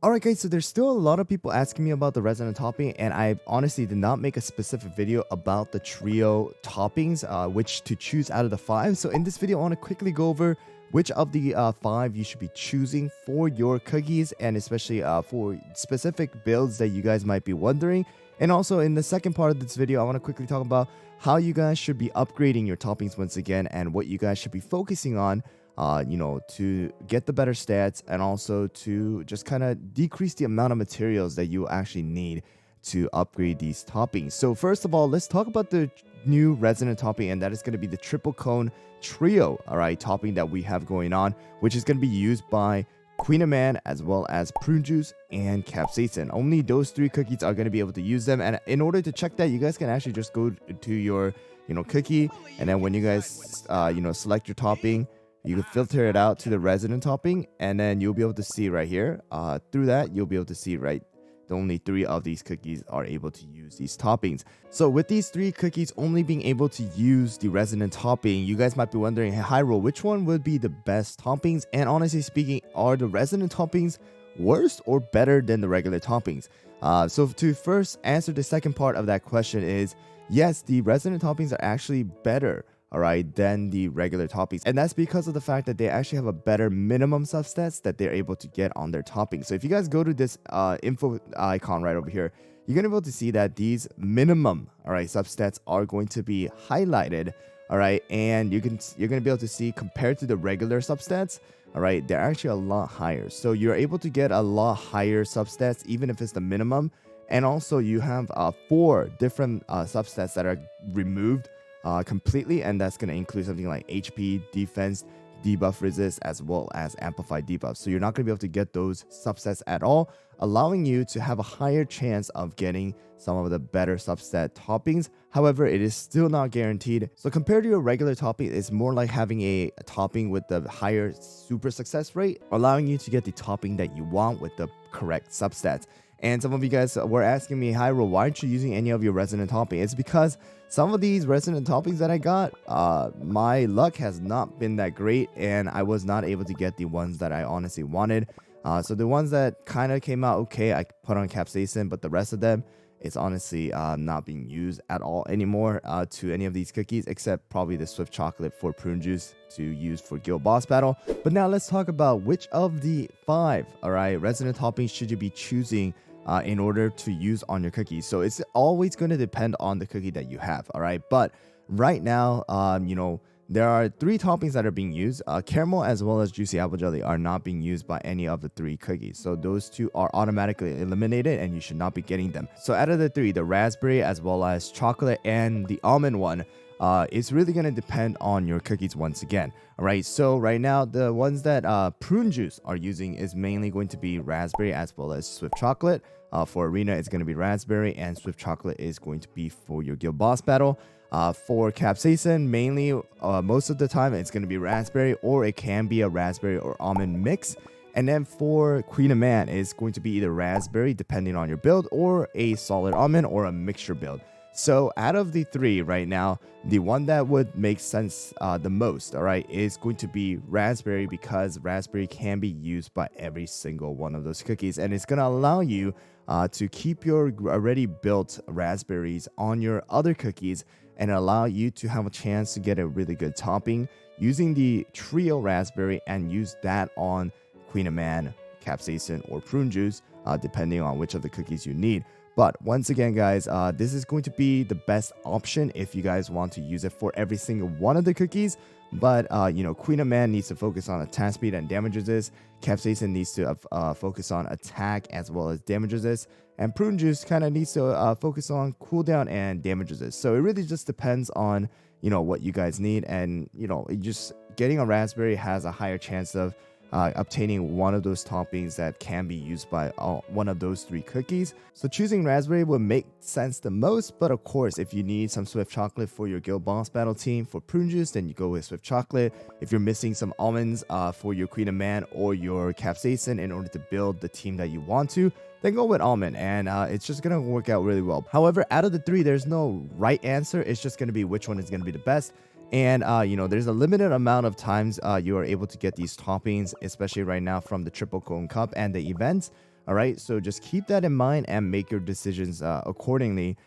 Alright guys, so there's still a lot of people asking me about the resonant topping, and I honestly did not make a specific video about the trio toppings, which to choose out of the 5. So in this video, I want to quickly go over which of the 5 you should be choosing for your cookies, and especially for specific builds that you guys might be wondering. And also in the second part of this video, I want to quickly talk about how you guys should be upgrading your toppings once again, and what you guys should be focusing on to get the better stats, and also to just kind of decrease the amount of materials that you actually need to upgrade these toppings. So first of all, let's talk about the new resonant topping, and that is going to be the triple cone trio, all right, topping that we have going on, which is going to be used by Queen of Man as well as prune juice and capsaicin. Only those 3 cookies are going to be able to use them, and in order to check that, you guys can actually just go to your cookie, and then when you guys select your topping, you can filter it out to the resonant topping, and then you'll be able to see right here. Through that, you'll be able to see right the only 3 of these cookies are able to use these toppings. So with these 3 cookies only being able to use the resonant topping, you guys might be wondering, hey HyRool, which one would be the best toppings? And honestly speaking, are the resonant toppings worse or better than the regular toppings? So to first answer the second part of that question is, yes, the resonant toppings are actually better, all right, than the regular toppings, and that's because of the fact that they actually have a better minimum substats that they're able to get on their toppings. So if you guys go to this info icon right over here, you're gonna be able to see that these minimum, all right, substats are going to be highlighted, all right, and you're gonna be able to see compared to the regular substats, all right, they're actually a lot higher. So you're able to get a lot higher substats even if it's the minimum, and also you have 4 different substats that are removed completely, and that's going to include something like HP, defense, debuff resist, as well as amplified debuff. So you're not going to be able to get those subsets at all, allowing you to have a higher chance of getting some of the better substat toppings. However, it is still not guaranteed. So compared to your regular topping, it's more like having a topping with the higher super success rate, allowing you to get the topping that you want with the correct substats. And some of you guys were asking me, HyRool, why aren't you using any of your resonant topping? It's because some of these resonant toppings that I got, my luck has not been that great, and I was not able to get the ones that I honestly wanted. So the ones that kind of came out okay, I put on capsaicin, but the rest of them, it's honestly not being used at all anymore to any of these cookies, except probably the Swift Chocolate for prune juice to use for Guild Boss Battle. But now let's talk about which of the 5, all right, resonant toppings should you be choosing in order to use on your cookies. So it's always going to depend on the cookie that you have, all right? But right now, there are 3 toppings that are being used. Caramel as well as juicy apple jelly are not being used by any of the 3 cookies. So those 2 are automatically eliminated, and you should not be getting them. So out of the 3, the raspberry as well as chocolate and the almond one, it's really going to depend on your cookies once again. All right, so right now the ones that prune juice are using is mainly going to be raspberry as well as Swift Chocolate. For arena, it's going to be raspberry, and Swift Chocolate is going to be for your Guild Boss Battle. For capsaicin, mainly most of the time it's going to be raspberry, or it can be a raspberry or almond mix. And then for Queen of Man, it's going to be either raspberry, depending on your build, or a solid almond, or a mixture build. So out of the 3 right now, the one that would make sense the most, all right, is going to be raspberry, because raspberry can be used by every single one of those cookies, and it's going to allow you to keep your already built raspberries on your other cookies, and allow you to have a chance to get a really good topping using the trio raspberry, and use that on Queen of Man, capsaicin, or prune juice, depending on which of the cookies you need. But once again, guys, this is going to be the best option if you guys want to use it for every single one of the cookies. But, Queen of Man needs to focus on attack speed and damage resist. Capsaicin needs to focus on attack as well as damage resist. And Prune Juice kind of needs to focus on cooldown and damage resist. So it really just depends on, what you guys need. And, just getting a raspberry has a higher chance of obtaining one of those toppings that can be used by one of those 3 cookies. So choosing raspberry would make sense the most, but of course, if you need some Swift Chocolate for your Guild Boss Battle team for prune juice, then you go with Swift Chocolate. If you're missing some almonds for your Queen of Man or your capsaicin in order to build the team that you want to, then go with almond, and it's just gonna work out really well. However, out of the 3, there's no right answer. It's just gonna be which one is gonna be the best. And, there's a limited amount of times you are able to get these toppings, especially right now from the Triple Cone Cup and the events. All right, so just keep that in mind and make your decisions accordingly,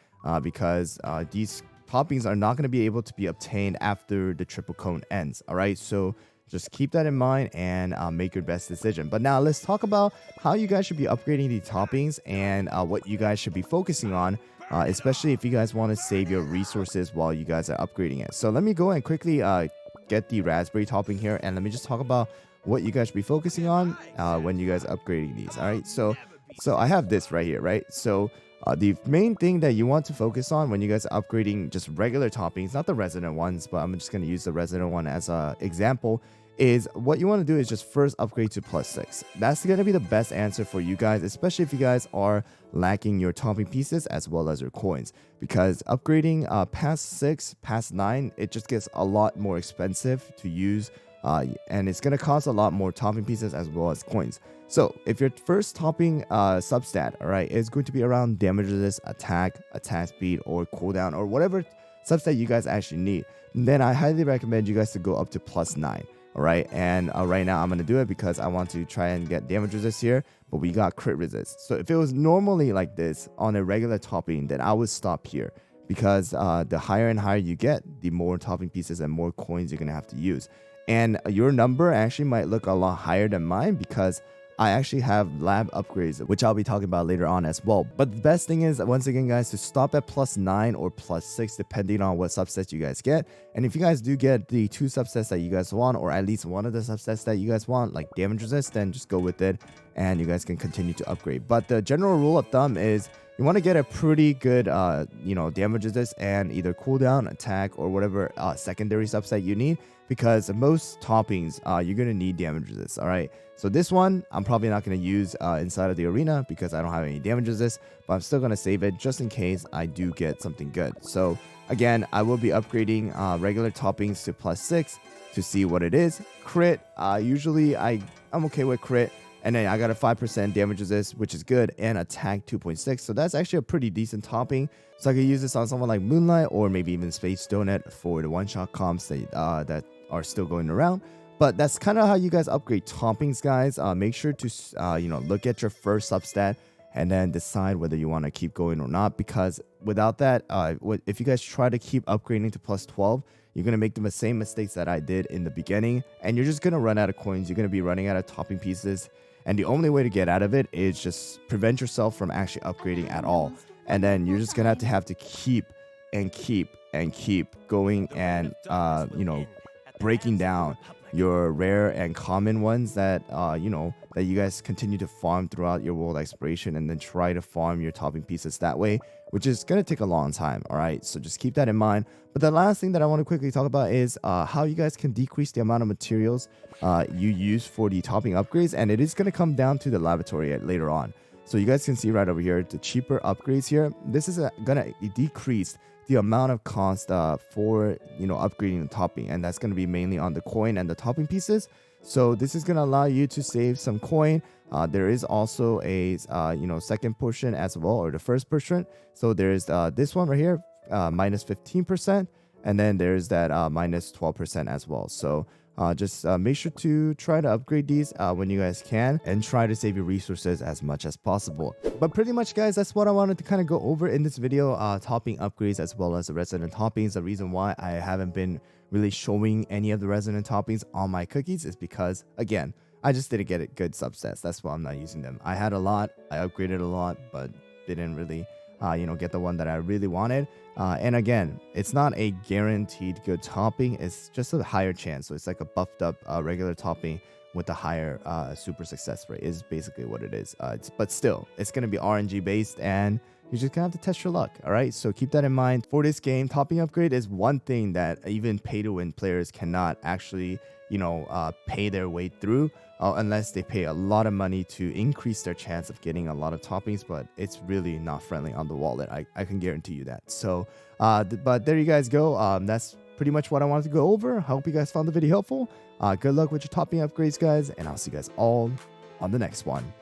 because these toppings are not going to be able to be obtained after the triple cone ends. All right, so just keep that in mind and make your best decision. But now let's talk about how you guys should be upgrading these toppings and what you guys should be focusing on, especially if you guys want to save your resources while you guys are upgrading it. So let me go and quickly get the raspberry topping here, and let me just talk about what you guys should be focusing on when you guys are upgrading these. All right, so I have this right here, right? So the main thing that you want to focus on when you guys are upgrading just regular toppings, not the resonant ones, but I'm just going to use the resonant one as an example, is what you want to do is just first upgrade to +6. That's going to be the best answer for you guys, especially if you guys are lacking your topping pieces as well as your coins, because upgrading past 6, past 9, it just gets a lot more expensive to use, and it's going to cost a lot more topping pieces as well as coins. So if your first topping substat, all right, is going to be around damage resist, attack speed, or cooldown, or whatever substat you guys actually need, then I highly recommend you guys to go up to +9. All right, and right now I'm gonna do it because I want to try and get damage resist here, but we got crit resist. So if it was normally like this on a regular topping, then I would stop here, because the higher and higher you get, the more topping pieces and more coins you're gonna have to use. And your number actually might look a lot higher than mine, because I actually have lab upgrades, which I'll be talking about later on as well. But the best thing is, once again, guys, to stop at +9 or +6, depending on what subsets you guys get. And if you guys do get the 2 subsets that you guys want, or at least one of the subsets that you guys want, like damage resist, then just go with it, and you guys can continue to upgrade. But the general rule of thumb is you want to get a pretty good, damage resist and either cooldown, attack, or whatever secondary subset you need, because most toppings, you're going to need damage resist. All right, so this one I'm probably not going to use inside of the arena because I don't have any damage resist, but I'm still going to save it just in case I do get something good. So again, I will be upgrading regular toppings to +6 to see what it is. Crit, usually I'm okay with crit. And then I got a 5% damage resist, which is good, and attack 2.6. So that's actually a pretty decent topping. So I could use this on someone like Moonlight, or maybe even Space Donut for the one-shot comps that are still going around. But that's kind of how you guys upgrade toppings, guys. Make sure to look at your first substat and then decide whether you want to keep going or not. Because without that, if you guys try to keep upgrading to +12, you're going to make the same mistakes that I did in the beginning, and you're just going to run out of coins. You're going to be running out of topping pieces. And the only way to get out of it is just prevent yourself from actually upgrading at all. And then you're just going to have to keep going and, breaking down your rare and common ones that, that you guys continue to farm throughout your world exploration, and then try to farm your topping pieces that way, which is going to take a long time. All right, so just keep that in mind. But the last thing that I want to quickly talk about is how you guys can decrease the amount of materials you use for the topping upgrades, and it is going to come down to the laboratory later on. So you guys can see right over here, the cheaper upgrades here, this is going to decrease the amount of cost for upgrading the topping, and that's going to be mainly on the coin and the topping pieces. So this is going to allow you to save some coin. There is also a second portion as well, or the first portion. So there's this one right here, minus 15%, and then there's that minus 12% as well. So just make sure to try to upgrade these when you guys can, and try to save your resources as much as possible. But pretty much, guys, that's what I wanted to kind of go over in this video, topping upgrades as well as the resonant toppings. The reason why I haven't been really showing any of the resonant toppings on my cookies is because, again, I just didn't get good substats. That's why I'm not using them. I had a lot, I upgraded a lot, but didn't really get the one that I really wanted. And again, it's not a guaranteed good topping. It's just a higher chance. So it's like a buffed up regular topping with a higher super success rate is basically what it is. But still, it's going to be RNG based, and you're just going to have to test your luck. All right, so keep that in mind. For this game, topping upgrade is one thing that even pay to win players cannot actually pay their way through unless they pay a lot of money to increase their chance of getting a lot of toppings. But it's really not friendly on the wallet. I can guarantee you that. So but there you guys go. That's pretty much what I wanted to go over. I hope you guys found the video helpful. Good luck with your topping upgrades, guys, and I'll see you guys all on the next one.